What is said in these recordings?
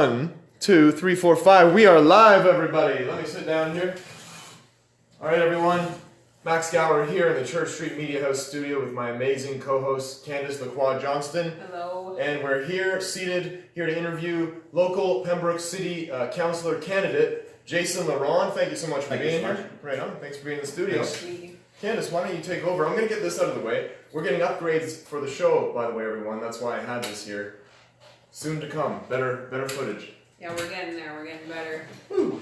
1, 2, 3, 4, 5. We are live, everybody. Let me sit down here. All right, everyone. Max Gower here in the Church Street Media House studio with my amazing co-host, Candace LaCroix Johnston. Hello. And we're here, seated, here to interview local Pembroke City Councillor candidate, Jason Laronde. Thank you so much for being here. Right on. Thanks for being in the studio. Candace, why don't you take over? I'm going to get this out of the way. We're getting upgrades for the show, by the way, everyone. That's why I had this here. Soon to come. Better footage. Yeah, we're getting there. We're getting better. Woo.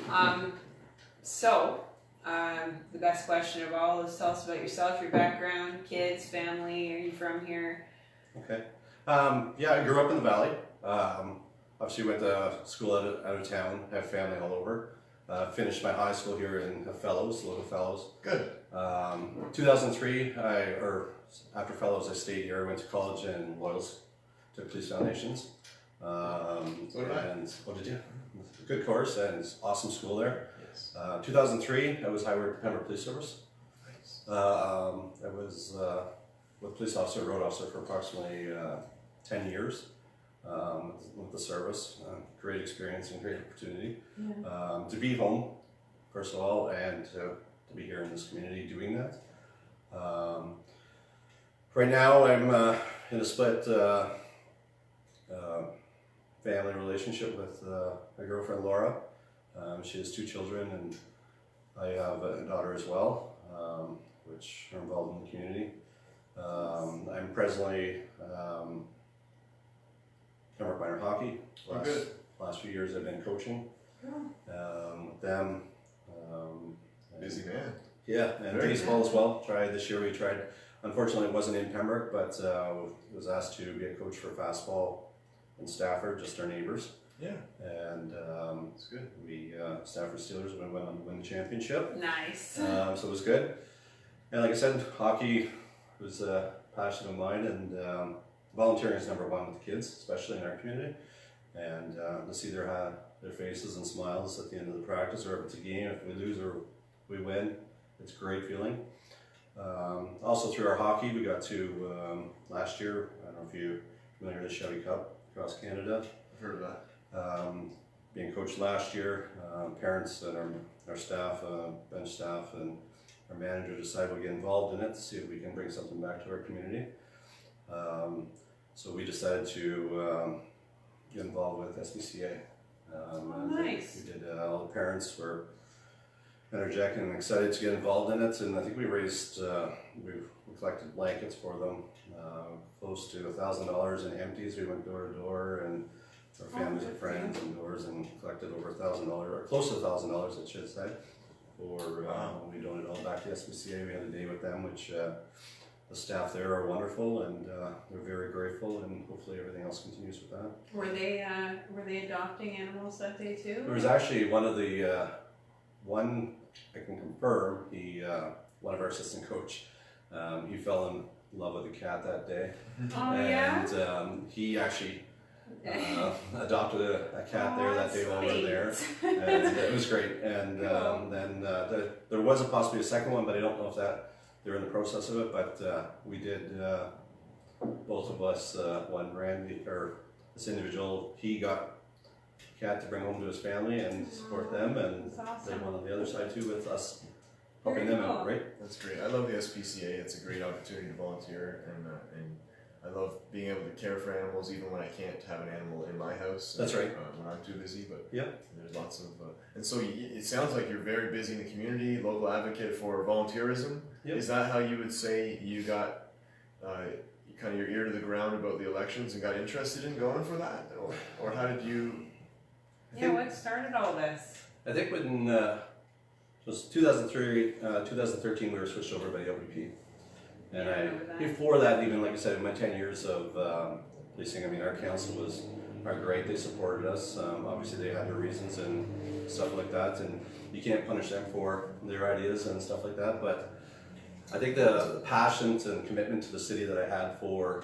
The best question of all is tell us about yourself, your background, kids, family. Are you from here? Okay. Yeah, I grew up in the valley. Obviously went to school out of town, have family all over. Finished my high school here in Fellows, local Fellows. Good. 2003, after Fellows, I stayed here. I went to college in Loyals, took police foundations. So did I. And what did you? Good course and awesome school there. Yes. 2003, I was hired to Pembroke Police Service. Nice. I was with police officer, road officer for approximately 10 years with the service. Great experience and great opportunity to be home, first of all, and to be here in this community doing that. Right now, I'm in a split family relationship with my girlfriend Laura. She has 2 children, and I have a daughter as well, which are involved in the community. I'm presently Pembroke Minor Hockey. Last few years I've been coaching with them. Busy man. Yeah, and baseball as well. This year we tried. Unfortunately, it wasn't in Pembroke, but was asked to be a coach for fastball in Stafford, just our neighbors. Yeah. And it's good. we Stafford Steelers went on to win the championship. Nice. So it was good. And like I said, hockey was a passion of mine, and volunteering is number one with the kids, especially in our community. And to see their faces and smiles at the end of the practice, or if it's a game, if we lose or we win, it's a great feeling. Also through our hockey, we got to last year. I don't know if you're familiar with the Chevy Cup across Canada. I've heard of that. Being coached last year, parents and our staff, bench staff, and our manager decided we'd get involved in it to see if we can bring something back to our community. So we decided to get involved with SPCA. Nice. We did. All the parents were energetic and excited to get involved in it, and I think we raised, we collected blankets for them, close to $1,000 in empties. We went door to door and our families and friends indoors and collected over $1,000, or close to $1,000, I should say, for when we donated all back to SPCA. We had a day with them, which the staff there are wonderful, and they're very grateful, and hopefully everything else continues with that. Were they adopting animals that day too? There was actually one of the one I can confirm. One of our assistant coach, he fell in love with a cat that day. Oh, and he actually adopted a cat there that day while we were there, and it was great. And then there was possibly a second one, but I don't know if they're in the process of it. But we did, both of us. One Randy, or this individual, he got a cat to bring home to his family and support them, and awesome. then one on the other side too with us helping them out. Right? That's great. I love the SPCA. It's a great opportunity to volunteer, and I love being able to care for animals even when I can't have an animal in my house. That's right. When I'm too busy, but Yep. there's lots of, and so it sounds like you're very busy in the community, local advocate for volunteerism. Yep. Is that how you would say you got kind of your ear to the ground about the elections and got interested in going for that, or how did you? What started all this? I think when it was 2003, 2013, we were switched over by the LPP. And before that, even like I said, in my 10 years of policing, I mean, our council are great. They supported us. Obviously, they had their reasons and stuff like that, and you can't punish them for their ideas and stuff like that. But I think the passion and commitment to the city that I had for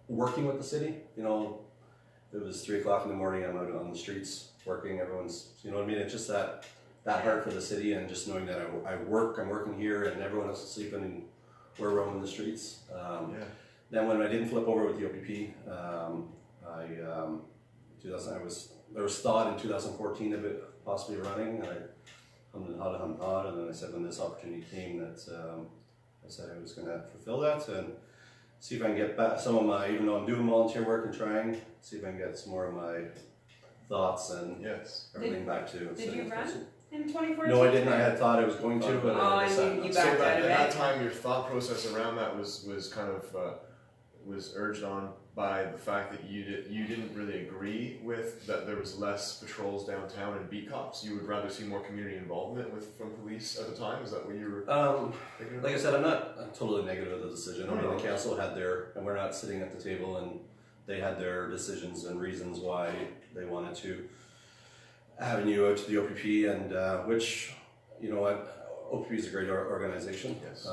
working with the city, you know, it was 3 o'clock in the morning. I'm out on the streets working. Everyone's, you know what I mean? It's just that heart for the city, and just knowing that I'm working here, and everyone else is sleeping, and we're roaming the streets. Then when I didn't flip over with the OPP, there was thought in 2014 of it possibly running, and I hummed and hawed, and then I said when this opportunity came that I said I was going to fulfill that and see if I can get back some of my, even though I'm doing volunteer work and trying, see if I can get some more of my thoughts and everything back to. Did you run in 2014? No, I didn't. I had thought I was going to, but I decided you not to. backed out of at that it. time, your thought process around that was kind of was urged on by the fact that you didn't really agree with that there was less patrols downtown and beat cops. You would rather see more community involvement from police at the time. Is that what you were thinking about? Like I said, I'm not totally negative of the decision. I mean, the council had and we're not sitting at the table, and they had their decisions and reasons why they wanted to avenue out to the OPP, and which, you know what, OPP is a great organization. Yes.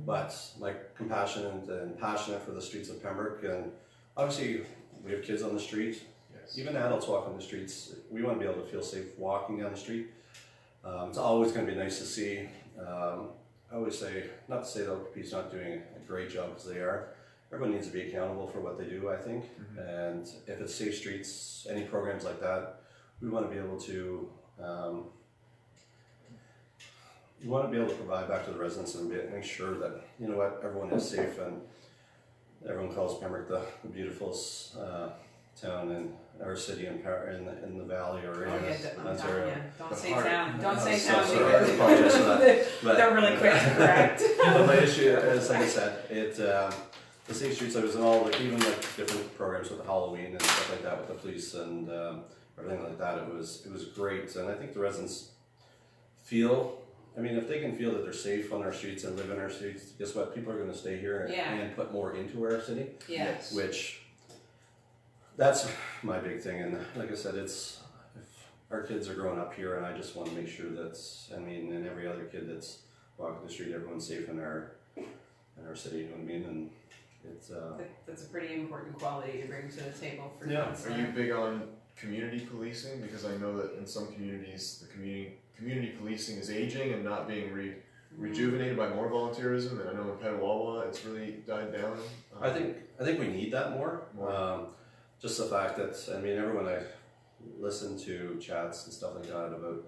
But like compassionate and passionate for the streets of Pembroke, and obviously we have kids on the street. Yes. Even adults walk on the streets. We want to be able to feel safe walking down the street. It's always going to be nice to see. I always say, not to say that OPP is not doing a great job, because they are. Everyone needs to be accountable for what they do, I think. And if it's safe streets, any programs like that, we want to be able to provide back to the residents and make sure that, you know what, everyone is safe, and everyone calls Pembroke the beautiful town in our city in the valley or in Ontario. Don't say town. Don't say So town. sorry, I apologize for that. But, They're really quick to correct. but my issue is, like I said, the safe streets, I was in all, even different programs with the Halloween and stuff like that with the police and everything like that. It was great, and I think the residents feel. I mean, if they can feel that they're safe on our streets and live in our streets, guess what? People are going to stay here and put more into our city. Yes. Which, that's my big thing. And like I said, if our kids are growing up here, and I just want to make sure and every other kid that's walking the street, everyone's safe in our city. You know what I mean? And it's that's a pretty important quality to bring to the table for Are you big on community policing? Because I know that in some communities, the community policing is aging and not being rejuvenated by more volunteerism, and I know in Petawawa it's really died down. I think we need that more. Just the fact that, I mean, everyone I listen to chats and stuff like that about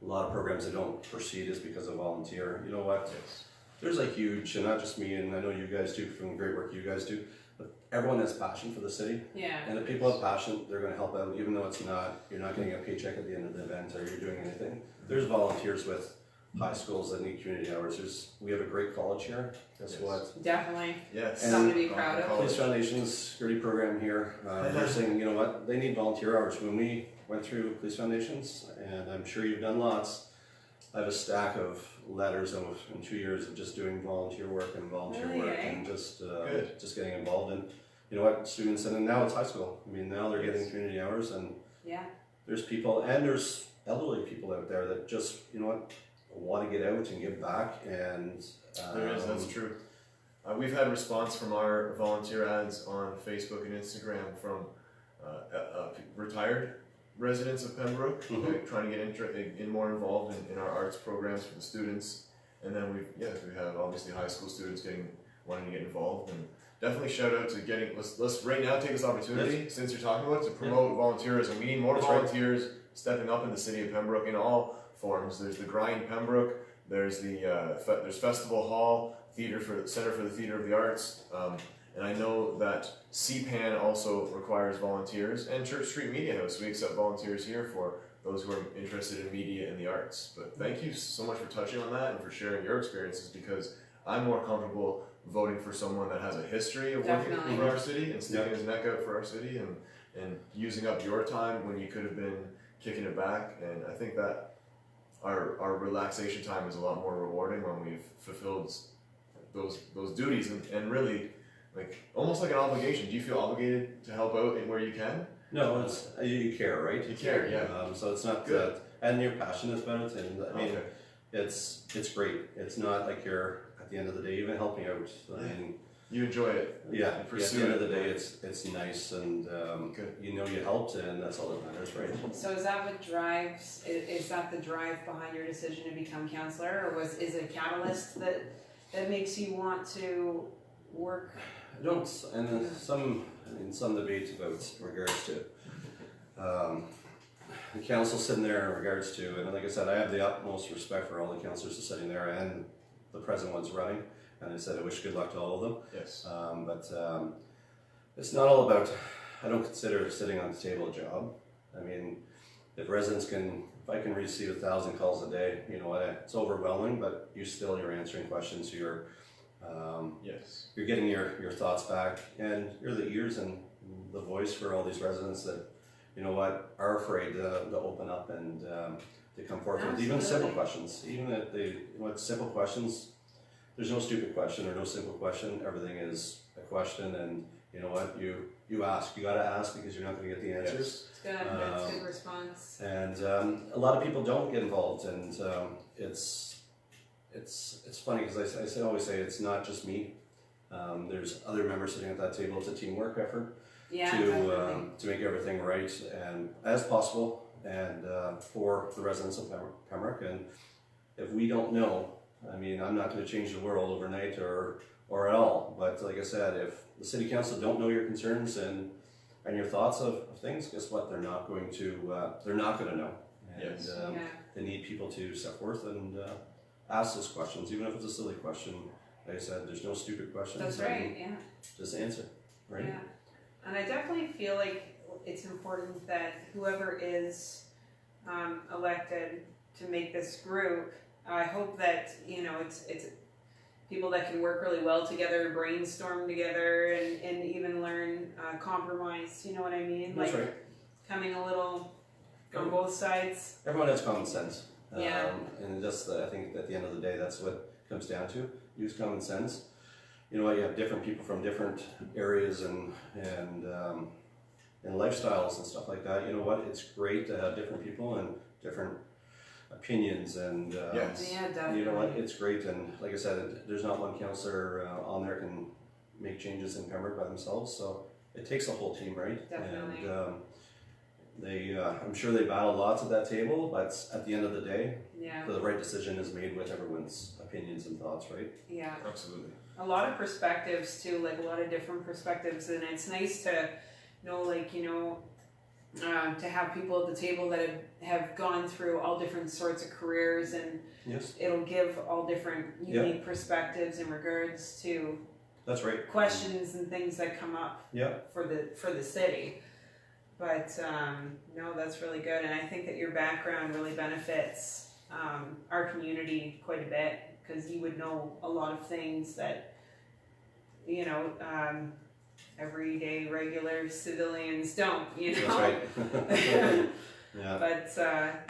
a lot of programs that don't proceed is because of volunteer. You know what? Yes. There's a huge, and not just me, and I know you guys do from the great work you guys do, but everyone has passion for the city. Yeah. And if people have passion, they're going to help out, even though you're not getting a paycheck at the end of the event or you're doing anything. There's volunteers with high schools that need community hours. We have a great college here. Guess what? Definitely. Yes. Something to be proud of. Police Foundation's security program here. They're saying, you know what, they need volunteer hours. When we went through Police Foundations, and I'm sure you've done lots, I have a stack of letters in 2 years of just doing volunteer work and just getting involved in, you know what, students, and then now it's high school. I mean, now they're getting community hours, and there's people, and there's elderly people out there that just, you know what, want to get out and give back, and that's true. We've had response from our volunteer ads on Facebook and Instagram from retired residents of Pembroke, trying to get more involved in our arts programs for the students, and then we have obviously high school students wanting to get involved, and definitely shout out to let's right now take this opportunity, since you're talking about it, to promote volunteerism. We need more volunteers stepping up in the city of Pembroke in all forms. There's the Grind Pembroke, there's there's Festival Hall, Center for the Theatre of the Arts, and I know that CPAN also requires volunteers, and Church Street Media House, we accept volunteers here for those who are interested in media and the arts. But thank you so much for touching on that and for sharing your experiences, because I'm more comfortable voting for someone that has a history of working for our city and sticking his neck out for our city and using up your time when you could have been kicking it back. And I think that our relaxation time is a lot more rewarding when we've fulfilled those duties and really, like, almost like an obligation. Do you feel obligated to help out in where you can? No, it's you care, right? You care, yeah. So it's not good, and you're passionate about it, and I mean, it's great. It's not like you're at the end of the day even helping out. I mean, you enjoy it. Yeah. At the end of the day, it's nice, and you know you helped, and that's all that matters, right? So is that what drives? Is that the drive behind your decision to become councillor, or is it a catalyst that makes you want to work? I don't, and some debate about regards to the council sitting there in regards to, and like I said, I have the utmost respect for all the councillors sitting there and the present ones running, and I said I wish good luck to all of them. Yes. But it's not all about, I don't consider sitting on the table a job. I mean, if residents can, if I can receive 1,000 calls a day, you know what, it's overwhelming, but you're answering questions, you're Yes. you're getting your thoughts back, and you're the ears and the voice for all these residents that, you know what, are afraid to open up and to come forth with even simple questions. Even if they, simple questions, there's no stupid question or no simple question. Everything is a question, and you know what, you ask. You got to ask because you're not going to get the answers. It's good. That's a good response. And a lot of people don't get involved, and it's funny because I always say it's not just me. There's other members sitting at that table. It's a teamwork effort to make everything right and as possible, and for the residents of Pembroke. And if we don't know, I mean, I'm not going to change the world overnight or at all. But like I said, if the city council don't know your concerns and your thoughts of things, guess what? They're not going to know. And Yes. they need people to step forth and ask those questions, even if it's a silly question. Like I said, there's no stupid questions. That's right. Yeah. Just answer, right? Yeah. And I definitely feel like it's important that whoever is elected to make this group, I hope that, you know, it's people that can work really well together, brainstorm together, and even learn compromise. You know what I mean? That's like right. coming a little on both sides. Everyone has common sense. Yeah. And just I think at the end of the day, that's what it comes down to. Use common sense. You know what? You have different people from different areas and lifestyles and stuff like that. You know what? It's great to have different people and different opinions and Yes. Yeah, definitely. you know what? It's great. And like I said, there's not one councillor on there can make changes in Pembroke by themselves. So it takes a whole team, right? Definitely. And I'm sure they battle lots at that table, but at the end of the day, Yeah. the right decision is made with everyone's opinions and thoughts, right? Yeah. Absolutely. A lot of perspectives too, like a lot of different perspectives, and it's nice to know, like, you know, to have people at the table that have gone through all different sorts of careers, and Yes, it'll give all different unique perspectives in regards to that's right. questions and things that come up Yeah, for the city. But no, that's really good, and I think that your background really benefits our community quite a bit, because you would know a lot of things that, you know, everyday regular civilians don't, you know. that's right. Yeah. But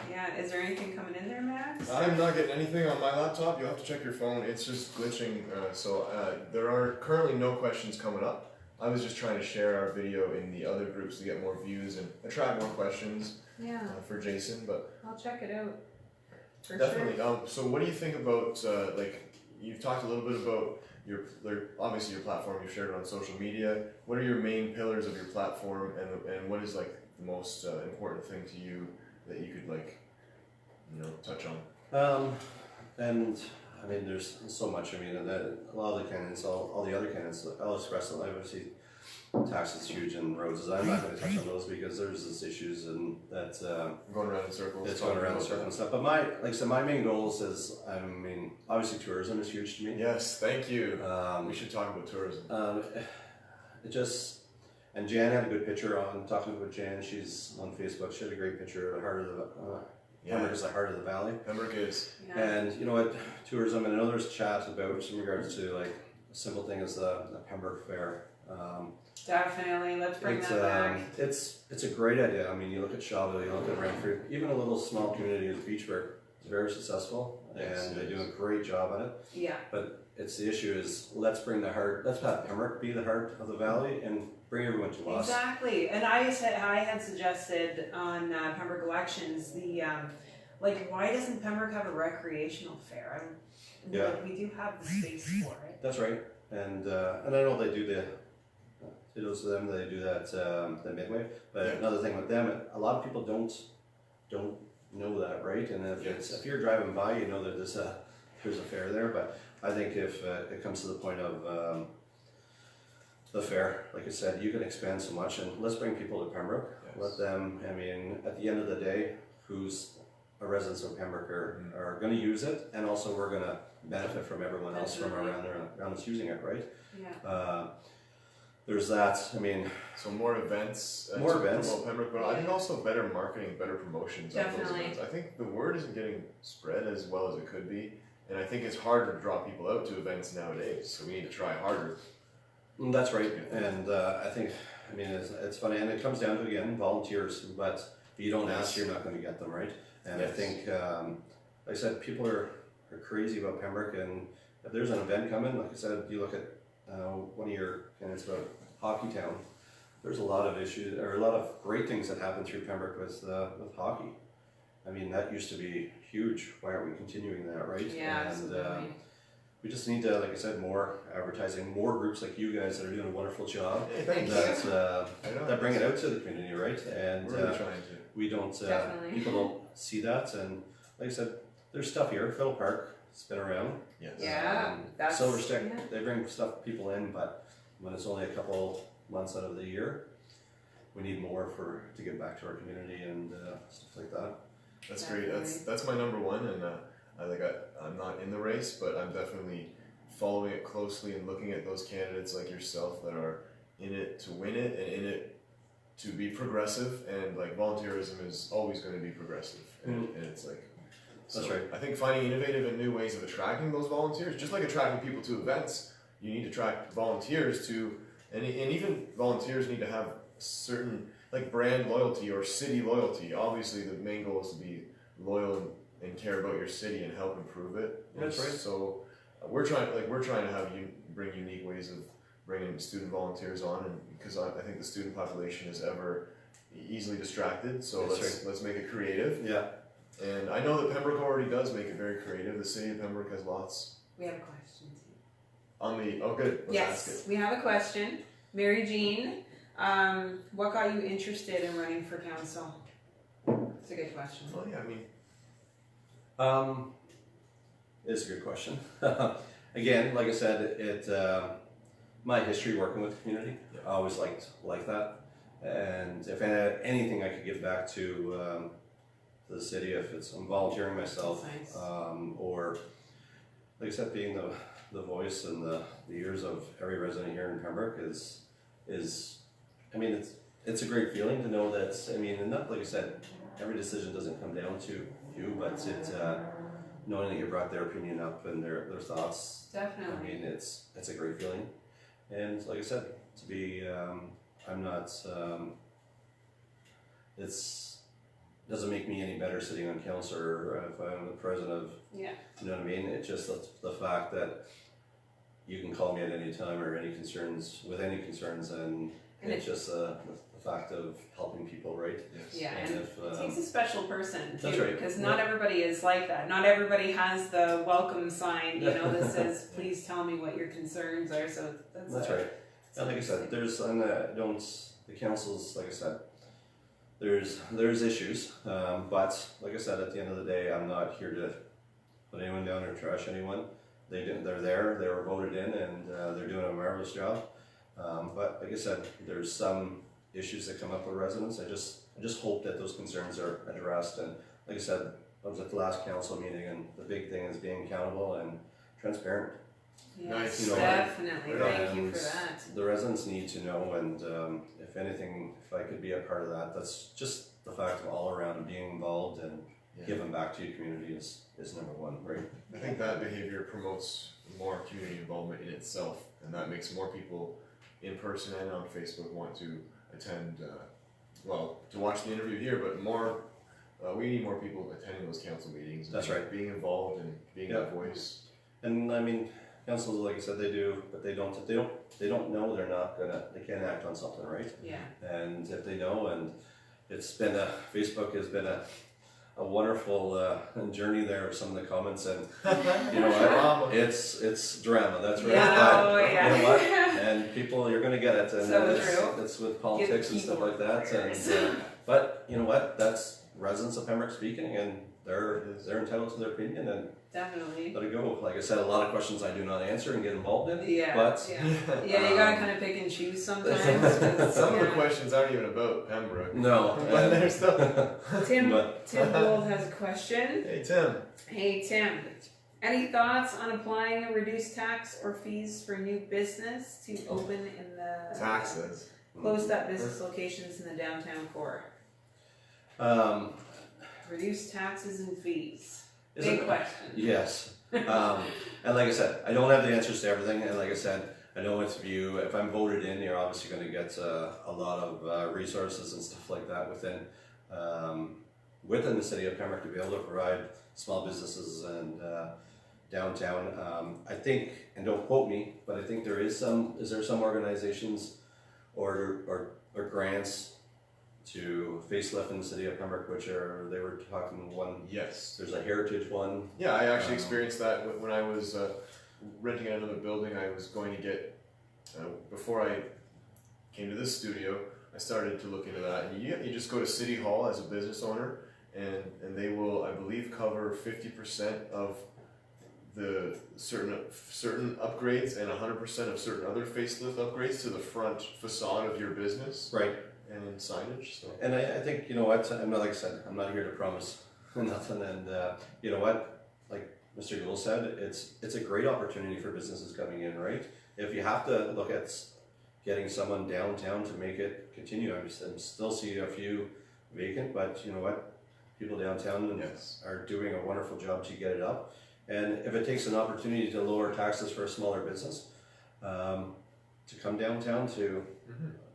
yeah, is there anything coming in there, Max? I'm not getting anything on my laptop. You'll have to check your phone. It's just glitching. So there are currently no questions coming up. I was just trying to share our video in the other groups to get more views and attract more questions Yeah, for Jason. But I'll check it out. For definitely. Sure. So what do you think about like you've talked a little bit about obviously your platform. You've shared it on social media. What are your main pillars of your platform, and what is like the most important thing to you that you could like, you know, touch on? And I mean, there's so much. I mean, and a lot of the candidates, all the other candidates, I'll express that obviously taxes huge and roads. I'm not going to touch on those because there's this issues and that Going around in circles. it's going around in circles and stuff. But like I said, my main goals is, I mean, obviously tourism is huge to me. Yes, thank you. We should talk about tourism. It just, and Jan had a good picture on, talking about Jan, she's on Facebook, she had a great picture of the heart of the, Pembroke is the heart of the valley. Pembroke is. Yeah. And you know what, tourism, and I know there's chat about in regards to like a simple thing as the Pembroke Fair. Definitely, let's bring that back. It's a great idea. I mean, you look at Shawville, you look at Renfrew, even a little small community as Beachburg is very successful, Yes, and it they do is. a great job at it. Yeah. But it's the issue is let's have Pembroke be the heart of the valley and bring everyone to us. Exactly, and I had suggested on Pembroke elections the like, why doesn't Pembroke have a recreational fair? Yeah. Like, we do have the space for it. That's right, and I know they do kudos to them. They do that the Midway. But another thing with them, a lot of people don't know that, right? And if you're driving by, you know that there's a fair there. But I think if it comes to the point of the fair, like I said, you can expand so much, and let's bring people to Pembroke. let them, I mean, at the end of the day, who's a residents of Pembroke are going to use it, and also we're going to benefit from everyone else from around us using it, right? Yeah. There's that, I mean... So more events. More events. Promote Pembroke, but I think also better marketing, better promotions of those Definitely. events. I think the word isn't getting spread as well as it could be, and I think it's harder to draw people out to events nowadays, so we need to try harder. That's right, and I think, I mean, it's funny, and it comes down to, again, volunteers, but if you don't ask, you're not going to get them, right? And I think, like I said, people are crazy about Pembroke, and if there's an event coming, like I said, you look at one of your, and it's about Hockey Town, there's a lot of issues, or a lot of great things that happen through Pembroke with hockey. I mean, that used to be huge. Why aren't we continuing that, right? Yeah, and, absolutely. we just need to, like I said, more advertising, more groups like you guys that are doing a wonderful job. Hey, thank you. That bring it out to the community, right? And We're really trying to. we don't, Definitely. people don't see that. And like I said, there's stuff here. Fiddle Park, it's been around. Yes. Yeah, that's Silver Stick, yeah. they bring stuff people in, but when it's only a couple months out of the year, we need more to give back to our community and stuff like that. That's great. That's my number one, and I'm not in the race, but I'm definitely following it closely and looking at those candidates like yourself that are in it to win it and in it to be progressive. And like volunteerism is always going to be progressive, and it's like. So That's right. I think finding innovative and new ways of attracting those volunteers, just like attracting people to events, you need to attract volunteers to, and even volunteers need to have certain like brand loyalty or city loyalty. Obviously, the main goal is to be loyal and care about your city and help improve it. That's right. So we're trying to have bring unique ways of bringing student volunteers on, and because I think the student population is ever easily distracted. So let's make it creative. Yeah. And I know that Pembroke already does make it very creative. The city of Pembroke has lots. We have a question too. On the good. Let's ask Yes, it. we have a question. Mary Jean, what got you interested in running for council? It's a good question. Well, yeah, I mean, It's a good question. Again, like I said, my history working with the community, I always liked that. And if I had anything I could give back to the city, if I'm volunteering myself, Nice. or like I said, being the voice and the ears of every resident here in Pembroke is I mean, it's a great feeling to know that, I mean, and not like I said, every decision doesn't come down to you, but it's knowing that you brought their opinion up and their thoughts. Definitely. I mean, it's a great feeling, and like I said, to be I'm not doesn't make me any better sitting on council or if I'm the president of, you know what I mean? It's just the fact that you can call me at any time or any concerns, and it's just the fact of helping people, right? yes. Yeah, And and if, it takes a special person that's too, right. because not everybody is like that. Not everybody has the welcome sign, that says, "Please tell me what your concerns are." So that's right. And like I said, the council's, like I said, there's issues, but like I said, at the end of the day, I'm not here to put anyone down or trash anyone. They're there, they were voted in, and they're doing a marvelous job. But like I said, there's some issues that come up with residents. I just hope that those concerns are addressed. And like I said, I was at the last council meeting, and the big thing is being accountable and transparent. Yes, Nice. definitely. Thank you And for that. the residents need to know, and if anything, if I could be a part of that, that's just the fact of all around being involved and giving back to your community is number one, right? I think that behavior promotes more community involvement in itself, and that makes more people in person and on Facebook want to attend, to watch the interview here, but we need more people attending those council meetings. That's right. Being involved and being that voice. And I mean, councils, like I said, they do, but they don't know they can't act on something, right? Yeah. And if they know, and Facebook has been a wonderful journey there of some of the comments, and you know what, it's drama, that's right. Yeah, You know what, and people, you're gonna get it, and So true. it's with politics and stuff like that, keyboard and but you know what, that's residents of Pembroke speaking, and they're entitled to their opinion, and definitely. let it go. Like I said, a lot of questions I do not answer and get involved in. Yeah, but yeah, you gotta kind of pick and choose sometimes. Some of the questions aren't even about Pembroke. No, but there's still. Tim Gould has a question. Hey Tim. Hey Tim, any thoughts on applying a reduced tax or fees for new business to open in the Taxes. closed up business locations in the downtown core? Reduced taxes and fees. Big question. Yes. And like I said, I don't have the answers to everything. And like I said, I know if I'm voted in, you're obviously going to get a lot of resources and stuff like that within the city of Pembroke to be able to provide small businesses and downtown. I think, and don't quote me, but I think is there some organizations or grants to facelift in the city of Pembroke, they were talking one. Yes. There's a heritage one. Yeah, I actually experienced that when I was renting out another building. I was going to get, before I came to this studio, I started to look into that. And you just go to City Hall as a business owner, and they will, I believe, cover 50% of the certain upgrades and 100% of certain other facelift upgrades to the front facade of your business. Right. And signage. So. And I think, you know what, I'm not, like I said, I'm not here to promise nothing. And you know what, like Mr. Gould said, it's a great opportunity for businesses coming in, right? If you have to look at getting someone downtown to make it continue, I'm still see a few vacant, but you know what, people downtown are doing a wonderful job to get it up. And if it takes an opportunity to lower taxes for a smaller business, to come downtown to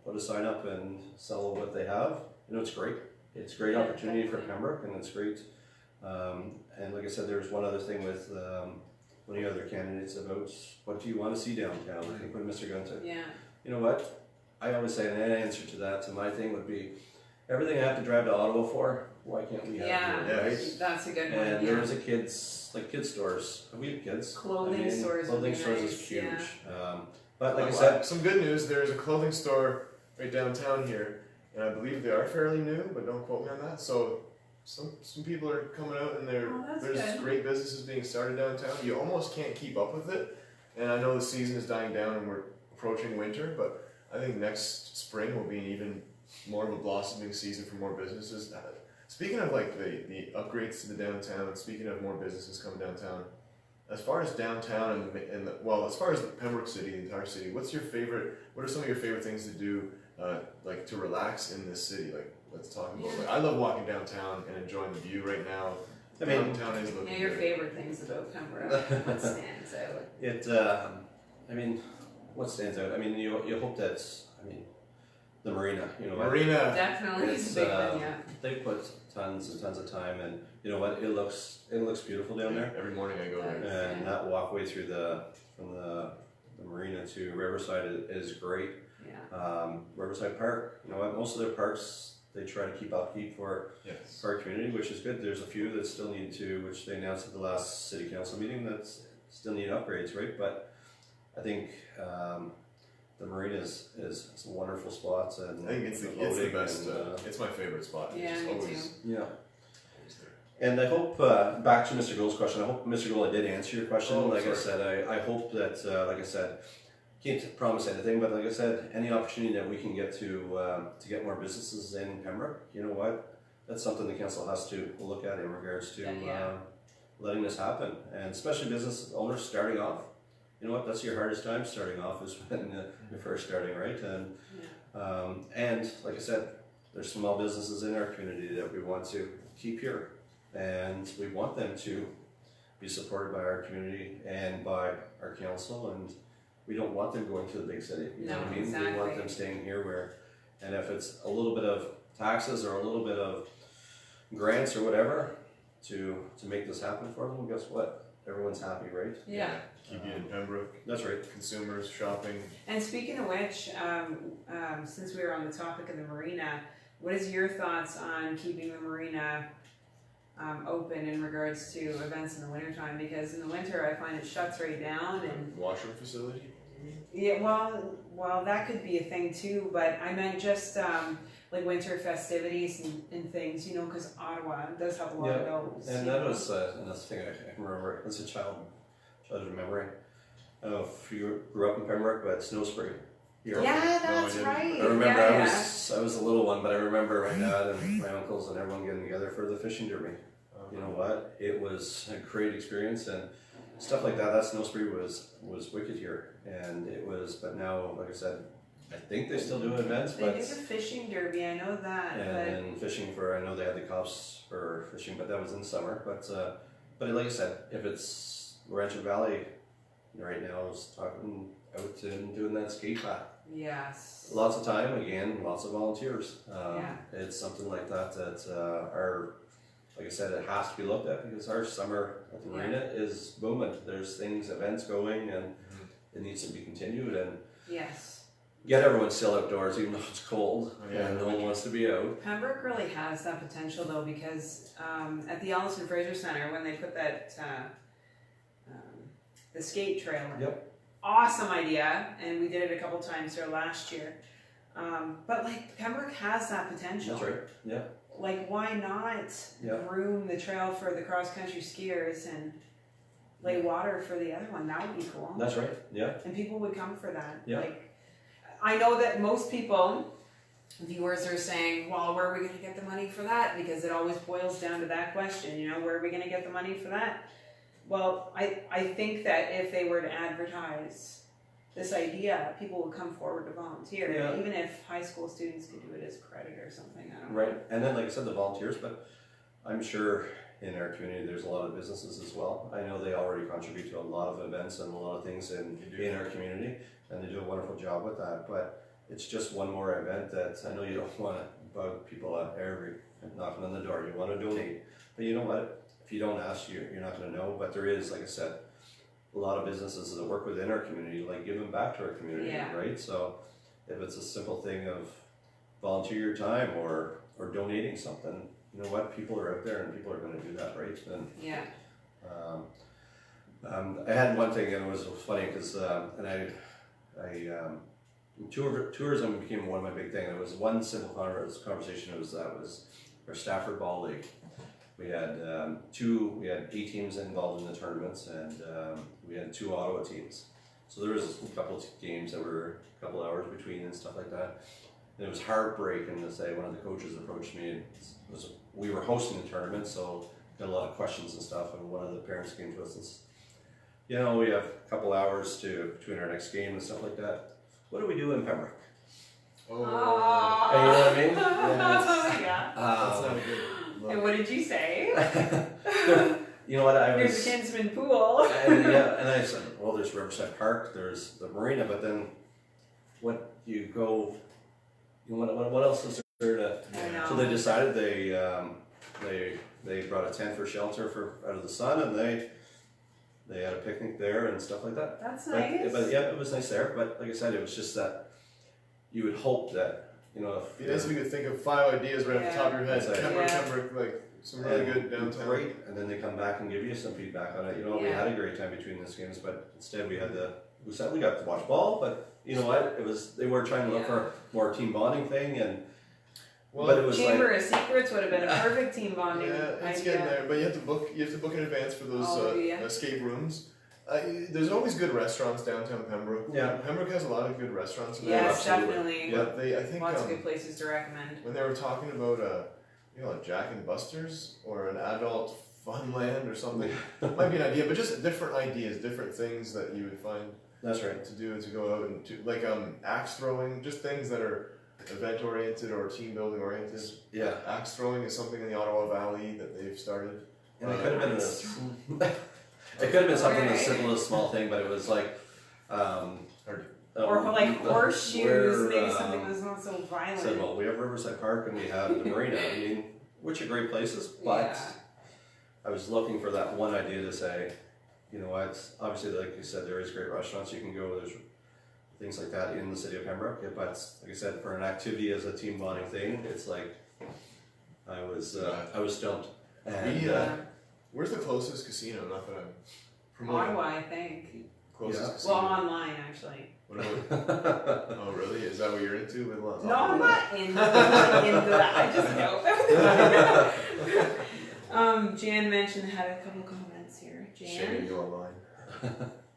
put a sign up and sell what they have, you know, it's great. It's a great opportunity for Pembroke, and it's great. And like I said, there's one other thing with one of the other candidates about what do you want to see downtown. I think with Mr. Gunter. Yeah. You know what? I always say an answer to my thing would be everything I have to drive to Ottawa for. Why can't we have it? That's a good one. And there's kids stores. We have kids. Clothing stores. Clothing stores is huge. But like I said, said, some good news. There's a clothing store right downtown here, and I believe they are fairly new, but don't quote me on that. So some people are coming out, and there's great businesses being started downtown. You almost can't keep up with it, and I know the season is dying down and we're approaching winter, but I think next spring will be even more of a blossoming season for more businesses. Speaking of like the upgrades to the downtown, and speaking of more businesses coming downtown, as far as downtown as far as Pembroke City, the entire city, what are some of your favorite things to do, like to relax in this city? Like, let's talk about, like, I love walking downtown and enjoying the view right now. I mean, downtown is looking your favorite things about Pembroke, what stands out? What stands out? I mean, you hope the marina, you know. Marina. Definitely is a big one, yeah. They put tons and tons of time, and you know what, it looks beautiful down there. Every morning I go there. And that walkway from the marina to Riverside is great. Yeah. Riverside Park, you know what, most of their parks they try to keep upkeep for our community, which is good. There's a few that still need to, which they announced at the last city council meeting, that still need upgrades, right? But I think the marina is a wonderful spot, and I think it's the best. It's my favorite spot. Yeah, me too. Yeah. And I hope, back to Mr. Gould's question, I hope, Mr. Gould, I did answer your question. I said, I hope that, like I said, can't promise anything, but like I said, any opportunity that we can get to get more businesses in Pembroke, you know what, that's something the council has to look at in regards to letting this happen. And especially business owners starting off, you know what, that's your hardest time starting off, is when you're first starting, right? And like I said, there's small businesses in our community that we want to keep here, and we want them to be supported by our community and by our council, and we don't want them going to the big city. You know what I mean? Exactly. We want them staying here and if it's a little bit of taxes or a little bit of grants or whatever to make this happen for them, guess what? Everyone's happy, right? Yeah. Keep you in Pembroke. That's right. Consumers, shopping. And speaking of which, since we were on the topic of the marina, what is your thoughts on keeping the marina open in regards to events in the wintertime? Because in the winter, I find it shuts right down. And washroom facility? Yeah, well, that could be a thing too. But I meant just like winter festivities and things, you know, because Ottawa does have a lot of those. And that was another thing I can remember as a childhood memory. I don't know if you grew up in Pembroke, but Snow Spring. Yeah, that's right. I remember yeah, I was a little one, but I remember my dad and my uncles and everyone getting together for the fishing derby. You know what? It was a great experience and stuff like that. That Snow Spring was wicked here, and it was. But now, like I said, I think they still do events. They but do the fishing derby. I know that. and fishing I know they had the cops for fishing, but that was in summer. But like I said, if it's Rancho Valley right now is talking out and doing that skate path. Yes. Lots of time, again, lots of volunteers. Yeah. It's something like that are, like I said, it has to be looked at because our summer at the marina is booming. There's events going, and it needs to be continued. And yes. Get everyone still outdoors, even though it's cold and no one wants to be out. Pembroke really has that potential though, because at the Allison Fraser Center, when they put that the skate trail in. Yep. Awesome idea, and we did it a couple times there last year. But like Pembroke has that potential. That's right. Yeah. Like, why not groom the trail for the cross country skiers and lay water for the other one? That would be cool. That's right. Yeah. And people would come for that. Yeah. Like, I know that most people, viewers, are saying, well, where are we going to get the money for that? Because it always boils down to that question, you know, where are we going to get the money for that? Well, I think that if they were to advertise this idea, people would come forward to volunteer. Yeah. Even if high school students could do it as credit or something, I don't know. Right. And then, like I said, the volunteers, but I'm sure in our community there's a lot of businesses as well. I know they already contribute to a lot of events and a lot of things in our community, and they do a wonderful job with that. But it's just one more event that I know you don't want to bug people at every knocking on the door. You want to donate, but you know what? If you don't ask, you're not going to know. But there is, like I said, a lot of businesses that work within our community, like giving back to our community, right? So if it's a simple thing of volunteer your time or donating something, you know what? People are out there and people are going to do that, right? And I had one thing, and it was funny because tourism became one of my big things. It was one simple conversation. It was our Stafford Ball League. We had 8 teams involved in the tournaments, and we had 2 Ottawa teams. So there was a couple of games that were a couple hours between and stuff like that. And it was heartbreaking to say. One of the coaches approached me, and we were hosting the tournament, so got a lot of questions and stuff. And one of the parents came to us and said, you know, we have a couple hours between our next game and stuff like that. What do we do in Pembroke? Oh. And you know what I mean? Yeah. That's not a good look. And what did you say? You know what? There's a Kinsman pool. and I said, well, there's Riverside Park, there's the marina, but then what you go, you know, what else is there to? I know. So they decided they brought a tent for shelter out of the sun, and they had a picnic there and stuff like that. That's nice. But yeah, it was nice there. But like I said, it was just that you would hope that, you know, if It is we could think of 5 ideas right off the top of your head. That's right. Pembroke, like some really good downtown. Great, and then they come back and give you some feedback on it. You know, we had a great time between these games, but instead we got to watch ball. But you know what? They were trying to look for more team bonding thing, and but it was Chamber of Secrets would have been a perfect team bonding it's idea. getting there, but you have to book in advance for those escape rooms. There's always good restaurants downtown Pembroke. Yeah. Pembroke has a lot of good restaurants. Yes, absolutely. definitely. But I think Lots of good places to recommend. when they were talking about a Jack and Buster's or an adult Funland or something, might be an idea, but just different ideas, different things that you would find. That's right. To do to go out and to like axe throwing, just things that are event oriented or team building oriented. Yeah. Axe throwing is something in the Ottawa Valley that they've started. And it could have been it could have been something as simple as a small thing, but it was like or like horseshoes, maybe something that's not so violent. Said, well, we have Riverside Park and we have the marina. I mean, which are great places, but I was looking for that one idea to say, you know what, obviously, like you said, there is great restaurants you can go, there's things like that in the city of Pembroke, but like I said, for an activity as a team bonding thing, it's like, I was stumped. And, where's the closest casino? Not that I'm promoting. Ottawa, I think. Closest Well, casino. online, actually. What about? Oh, really? Is that what you're into? No, I'm not into that. I just know. Jan mentioned had a couple comments here. Shaming you online.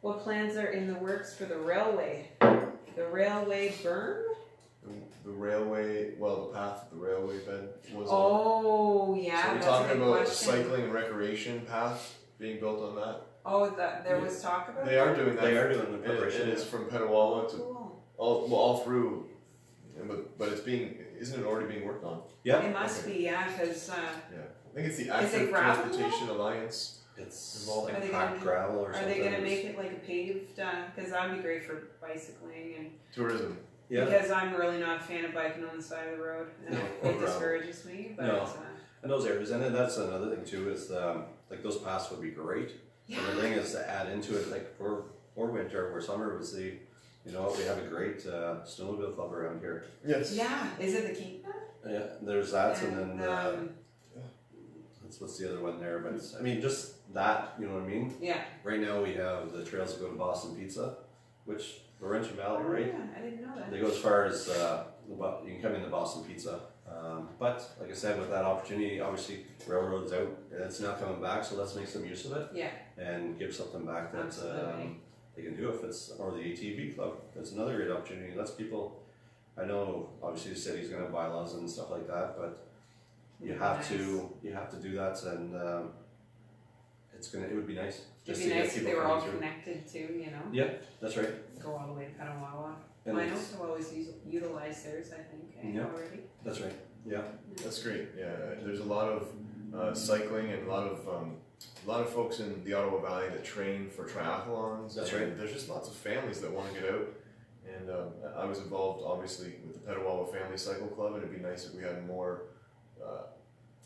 What plans are in the works for the railway? The railway berm? The railway, well, the path that the railway bed was on. Oh, yeah. So we're that's talking a good about question. cycling and recreation path being built on that. Oh, there was talk about They are doing that. They are doing the preparation. It is from Petawawa to Cool. all through, but isn't it already being worked on? Yeah. It must be, yeah, because I think it's the it Active gravel? Transportation Alliance. It's Involved. Are they like gonna- packed gravel or are something. they going to make it like a paved, because that would be great for bicycling and Tourism. Yeah. because I'm really not a fan of biking on the side of the road and No, it gravel. discourages me, but No. And those areas, and then that's another thing too, is like those paths would be great. yeah. And the thing is to add into it, like for winter, for summer, was we have a great snowmobile club around here. Yes. Yeah, is it the keep? Yeah, there's that, and then um, what's the other one there? But I mean, just that, you know what I mean? yeah. Right now we have the trails that go to Boston Pizza, which Laronde Valley, right? Yeah, I didn't know that. They go as far as you can come into Boston Pizza, but like I said, with that opportunity, obviously railroad's out, and it's now coming back, so let's make some use of it Yeah, and give something back that Absolutely. they can do if it's or the ATV club. That's another great opportunity. Let's people. I know obviously the city's going to have bylaws and stuff like that, but you have Nice. to do that, and it would be nice it'd just be to nice get if people they were all coming through. connected too, you know? Yeah, that's right. Go all the way to Petawawa. And I know it's- to always utilize theirs, I think, Yeah. already. That's right. Yeah. That's great. Yeah, there's a lot of cycling and a lot of folks in the Ottawa Valley that train for triathlons. That's and right. There's just lots of families that want to get out, and I was involved obviously with the Petawawa Family Cycle Club, and it'd be nice if we had more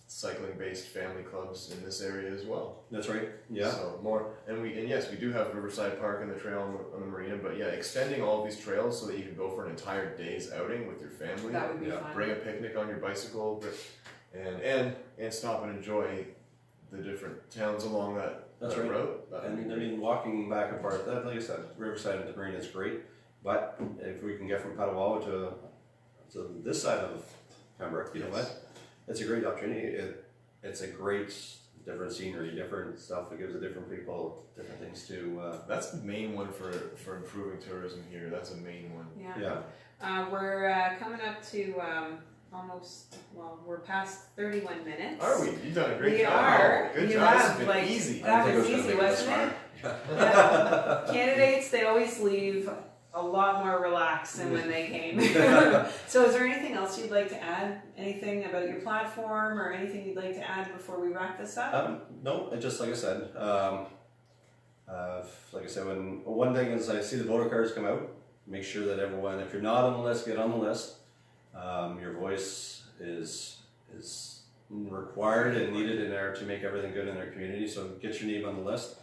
cycling-based family clubs in this area as well. That's right. Yeah. So more, and yes, we do have Riverside Park and the trail on the marina, but yeah, extending all of these trails so that you can go for an entire day's outing with your family. That would be Yeah. fun. Bring a picnic on your bicycle, and stop and enjoy the different towns along that That's right. route. That would be And I great. mean, walking back and forth, that, like I said, Riverside and the Marina is great, but if we can get from Petawawa to this side of Pembroke, you know Yes. what? It's a great opportunity. It's a great different scenery, different stuff. It gives the different people different things to. That's the main one for improving tourism here. That's a main one. Yeah. Yeah. We're coming up to we're past 31 minutes. Are we? You've done a great We job. are. Good You job. This have, has been like, easy. That was easy, wasn't it? Yeah. Candidates, they always leave a lot more relaxed than when they came. So is there anything else you'd like to add? Anything about your platform or anything you'd like to add before we wrap this up? No, it just like I said. When one thing is I see the voter cards come out, make sure that everyone, if you're not on the list, get on the list. Your voice is required and needed in order to make everything good in their community. So get your name on the list.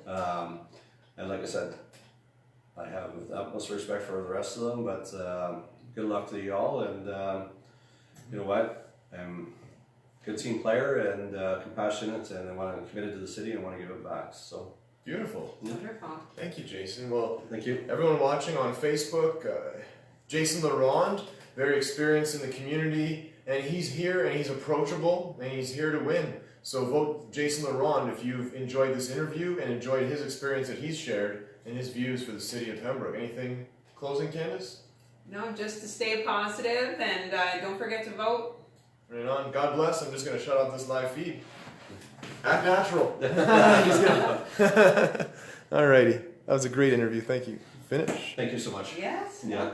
And like I said, I have the utmost respect for the rest of them. But good luck to you all. And you know what? I'm a good team player and compassionate, and I'm committed to the city and want to give it back. So Beautiful. Wonderful. Thank you, Jason. Well, thank you. everyone watching on Facebook, Jason Laronde, very experienced in the community, and he's here and he's approachable and he's here to win. So vote Jason Laronde if you've enjoyed this interview and enjoyed his experience that he's shared and his views for the city of Pembroke. Anything closing, Candace? No, just to stay positive and don't forget to vote. Right on. God bless. I'm just going to shut off this live feed. Act natural. Alrighty. That was a great interview. Thank you. Finish. Thank you so much. Yes. Yeah.